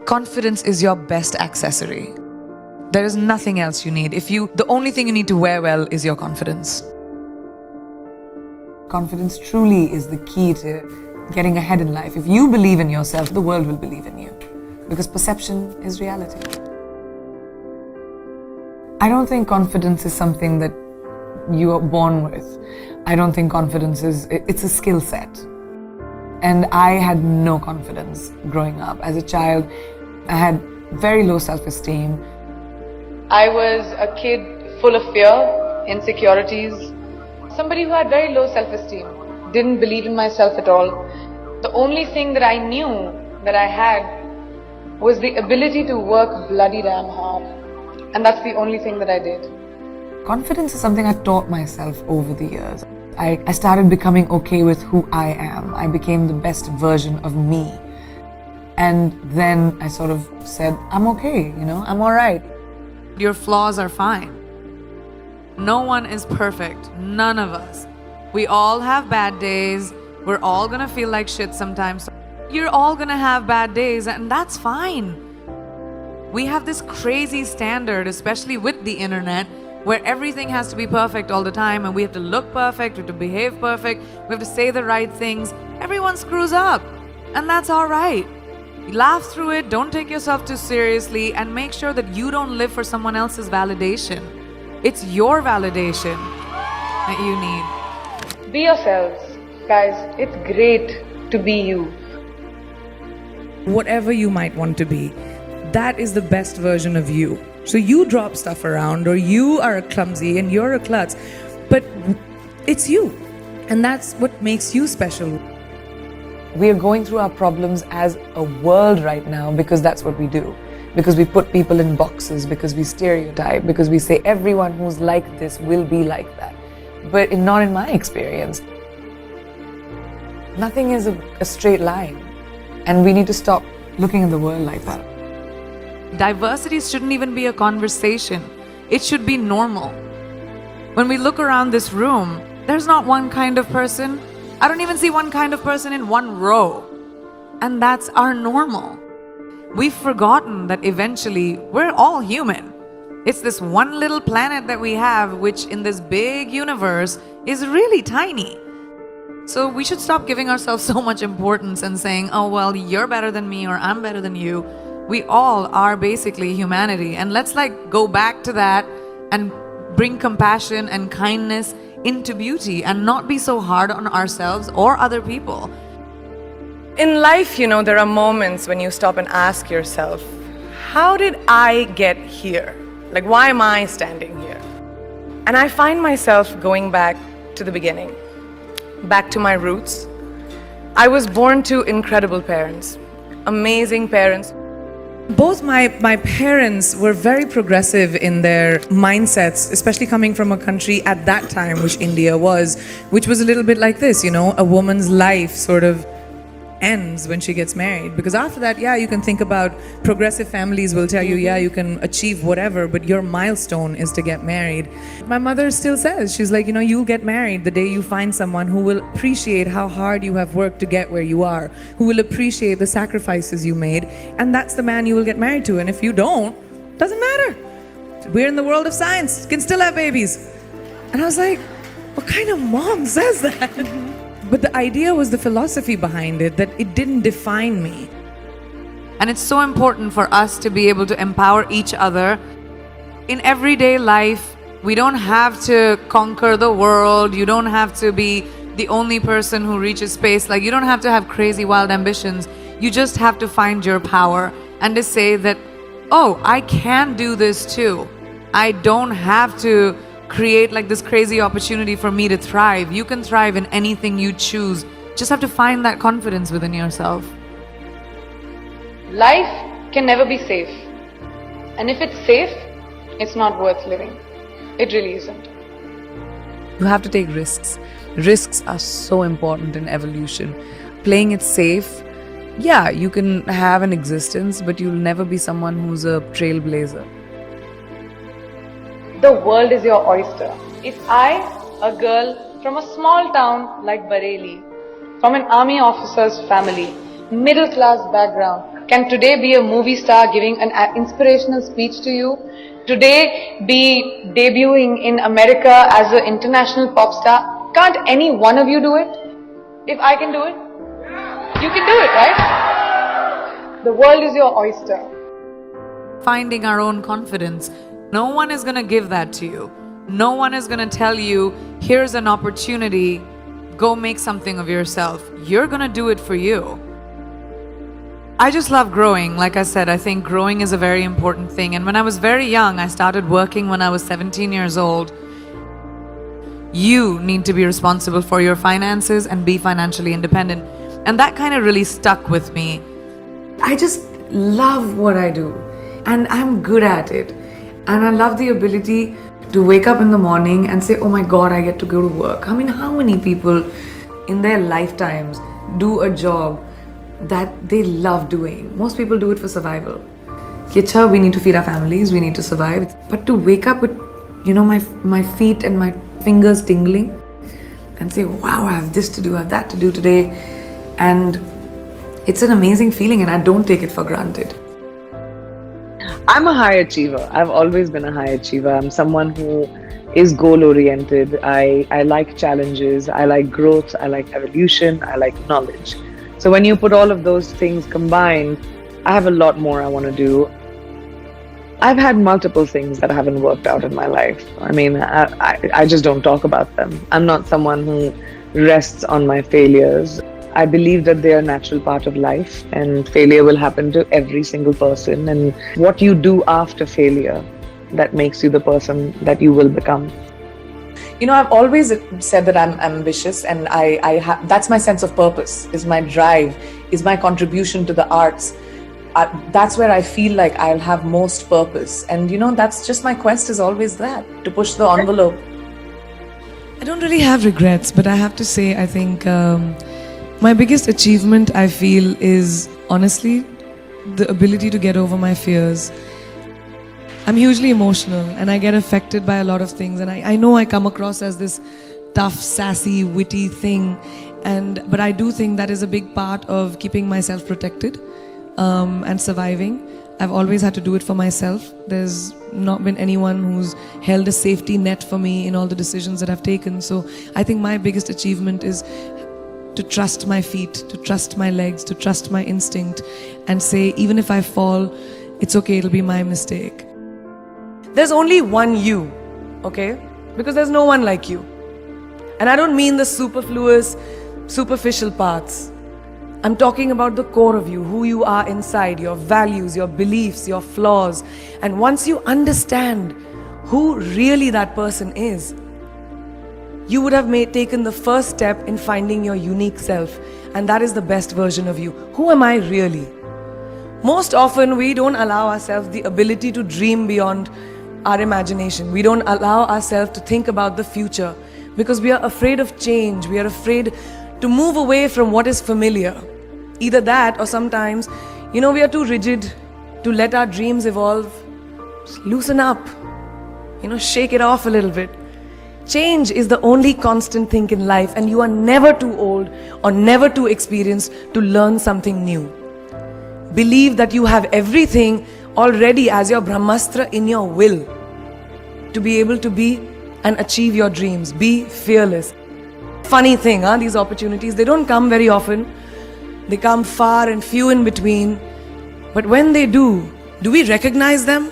Confidence is your best accessory. There is nothing else you need. The only thing you need to wear well is your confidence. Confidence truly is the key to getting ahead in life. If you believe in yourself, the world will believe in you. Because perception is reality. I don't think confidence is something that you are born with. I don't think confidence it's a skill set. And I had no confidence growing up. As a child, I had very low self-esteem. I was a kid full of fear, insecurities, somebody who had very low self-esteem, didn't believe in myself at all. The only thing that I knew that I had was the ability to work bloody damn hard. And that's the only thing that I did. Confidence is something I taught myself over the years. I started becoming okay with who I am. I became the best version of me. And then I sort of said, I'm okay, I'm all right. Your flaws are fine. No one is perfect. None of us. We all have bad days. We're all gonna feel like shit sometimes. You're all gonna have bad days, and that's fine. We have this crazy standard, especially with the internet, where everything has to be perfect all the time, and we have to look perfect, we have to behave perfect, we have to say the right things. Everyone screws up, and that's all right. Laugh through it, don't take yourself too seriously, and make sure that you don't live for someone else's validation. It's your validation that you need. Be yourselves. Guys, it's great to be you. Whatever you might want to be, that is the best version of you. So you drop stuff around, or you are a clumsy and you're a klutz, but it's you. And that's what makes you special. We are going through our problems as a world right now because that's what we do. Because we put people in boxes, because we stereotype, because we say everyone who's like this will be like that. But not in my experience. Nothing is a straight line. And we need to stop looking at the world like that. Diversity shouldn't even be a conversation. It should be normal. When we look around this room, there's not one kind of person. I don't even see one kind of person in one row. And that's our normal. We've forgotten that eventually we're all human. It's this one little planet that we have, which in this big universe is really tiny. So we should stop giving ourselves so much importance and saying, oh, well, you're better than me or I'm better than you. We all are basically humanity. And let's go back to that and bring compassion and kindness into beauty and not be so hard on ourselves or other people. In life, there are moments when you stop and ask yourself, how did I get here? Why am I standing here? And I find myself going back to the beginning, back to my roots. I was born to incredible parents, amazing parents. Both my parents were very progressive in their mindsets, especially coming from a country at that time, which India was, which was a little bit like this, a woman's life sort of ends when she gets married. Because after that, you can think about progressive families will tell you, you can achieve whatever, but your milestone is to get married. My mother still says, she's like, you'll get married the day you find someone who will appreciate how hard you have worked to get where you are, who will appreciate the sacrifices you made, and that's the man you will get married to. And if you don't, doesn't matter. We're in the world of science, can still have babies. And I was like, what kind of mom says that? But the idea was the philosophy behind it, that it didn't define me. And it's so important for us to be able to empower each other. In everyday life, we don't have to conquer the world. You don't have to be the only person who reaches space. You don't have to have crazy, wild ambitions. You just have to find your power and to say that, oh, I can do this too. I don't have to create this crazy opportunity for me to thrive. You can thrive in anything you choose. Just have to find that confidence within yourself. Life can never be safe. And if it's safe, it's not worth living. It really isn't. You have to take risks. Risks are so important in evolution. Playing it safe, you can have an existence, but you'll never be someone who's a trailblazer. The world is your oyster. If I, a girl from a small town like Bareilly, from an army officer's family, middle class background, can today be a movie star giving an inspirational speech to you, today be debuting in America as an international pop star. Can't any one of you do it? If I can do it, you can do it, right? The world is your oyster. Finding our own confidence. No one is going to give that to you. No one is going to tell you, here's an opportunity, go make something of yourself. You're going to do it for you. I just love growing. Like I said, I think growing is a very important thing. And when I was very young, I started working when I was 17 years old. You need to be responsible for your finances and be financially independent. And that kind of really stuck with me. I just love what I do. And I'm good at it. And I love the ability to wake up in the morning and say, oh my God, I get to go to work. I mean, how many people in their lifetimes do a job that they love doing? Most people do it for survival. Kicha, we need to feed our families, we need to survive. But to wake up with, my feet and my fingers tingling and say, wow, I have this to do, I have that to do today. And it's an amazing feeling and I don't take it for granted. I'm a high achiever. I've always been a high achiever. I'm someone who is goal-oriented. I like challenges. I like growth. I like evolution. I like knowledge. So when you put all of those things combined, I have a lot more I want to do. I've had multiple things that haven't worked out in my life. I mean, I just don't talk about them. I'm not someone who rests on my failures. I believe that they are a natural part of life and failure will happen to every single person. And what you do after failure, that makes you the person that you will become. I've always said that I'm ambitious and that's my sense of purpose, is my drive, is my contribution to the arts. That's where I feel like I'll have most purpose. And that's just my quest is always that, to push the envelope. I don't really have regrets, but I have to say, I think my biggest achievement, I feel, is honestly the ability to get over my fears. I'm hugely emotional and I get affected by a lot of things, and I know I come across as this tough, sassy, witty thing, but I do think that is a big part of keeping myself protected and surviving. I've always had to do it for myself. There's not been anyone who's held a safety net for me in all the decisions that I've taken. So I think my biggest achievement is to trust my feet, to trust my legs, to trust my instinct and say, even if I fall, it's okay, it'll be my mistake. There's only one you, okay? Because there's no one like you. And I don't mean the superfluous, superficial parts. I'm talking about the core of you, who you are inside, your values, your beliefs, your flaws. And once you understand who really that person is, you would have taken the first step in finding your unique self. And that is the best version of you. Who am I really? Most often, we don't allow ourselves the ability to dream beyond our imagination. We don't allow ourselves to think about the future because we are afraid of change. We are afraid to move away from what is familiar. Either that or sometimes, we are too rigid to let our dreams evolve. Just loosen up, shake it off a little bit. Change is the only constant thing in life, and you are never too old or never too experienced to learn something new. Believe that you have everything already as your Brahmastra in your will to be able to be and achieve your dreams. Be fearless. Funny thing, these opportunities, they don't come very often. They come far and few in between. But when they do we recognize them?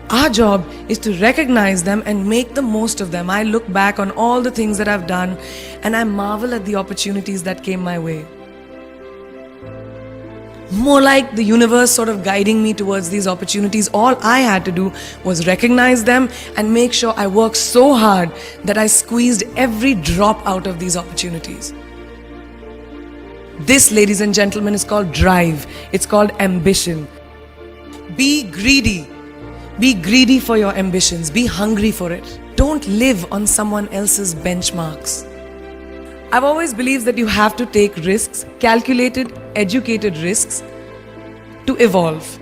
Our job is to recognize them and make the most of them. I look back on all the things that I've done and I marvel at the opportunities that came my way. More like the universe sort of guiding me towards these opportunities. All I had to do was recognize them and make sure I worked so hard that I squeezed every drop out of these opportunities. This, ladies and gentlemen, is called drive. It's called ambition. Be greedy. Be greedy for your ambitions. Be hungry for it. Don't live on someone else's benchmarks. I've always believed that you have to take risks, calculated, educated risks, to evolve.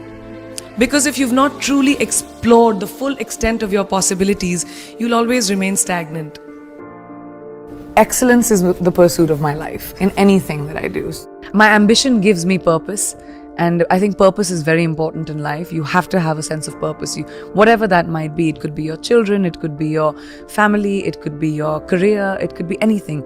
Because if you've not truly explored the full extent of your possibilities, you'll always remain stagnant. Excellence is the pursuit of my life in anything that I do. My ambition gives me purpose. And I think purpose is very important in life. You have to have a sense of purpose. Whatever that might be, it could be your children, it could be your family, it could be your career, it could be anything.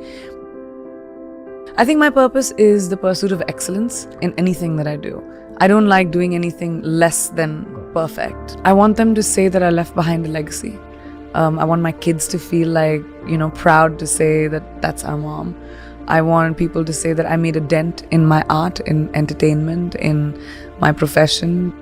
I think my purpose is the pursuit of excellence in anything that I do. I don't like doing anything less than perfect. I want them to say that I left behind a legacy. I want my kids to feel like, proud to say that that's our mom. I want people to say that I made a dent in my art, in entertainment, in my profession.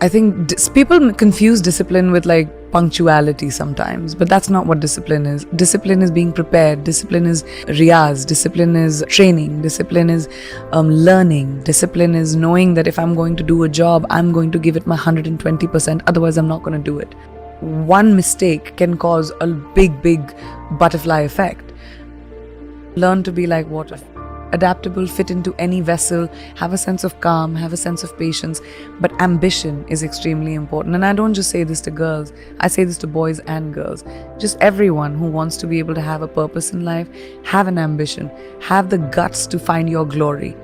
I think people confuse discipline with like punctuality sometimes, but that's not what discipline is. Discipline is being prepared. Discipline is riyaz. Discipline is training. Discipline is learning. Discipline is knowing that if I'm going to do a job, I'm going to give it my 120%, otherwise I'm not going to do it. One mistake can cause a big butterfly effect. Learn to be like water. Adaptable, fit into any vessel, have a sense of calm, have a sense of patience. But ambition is extremely important. And I don't just say this to girls, I say this to boys and girls. Just everyone who wants to be able to have a purpose in life, have an ambition, have the guts to find your glory.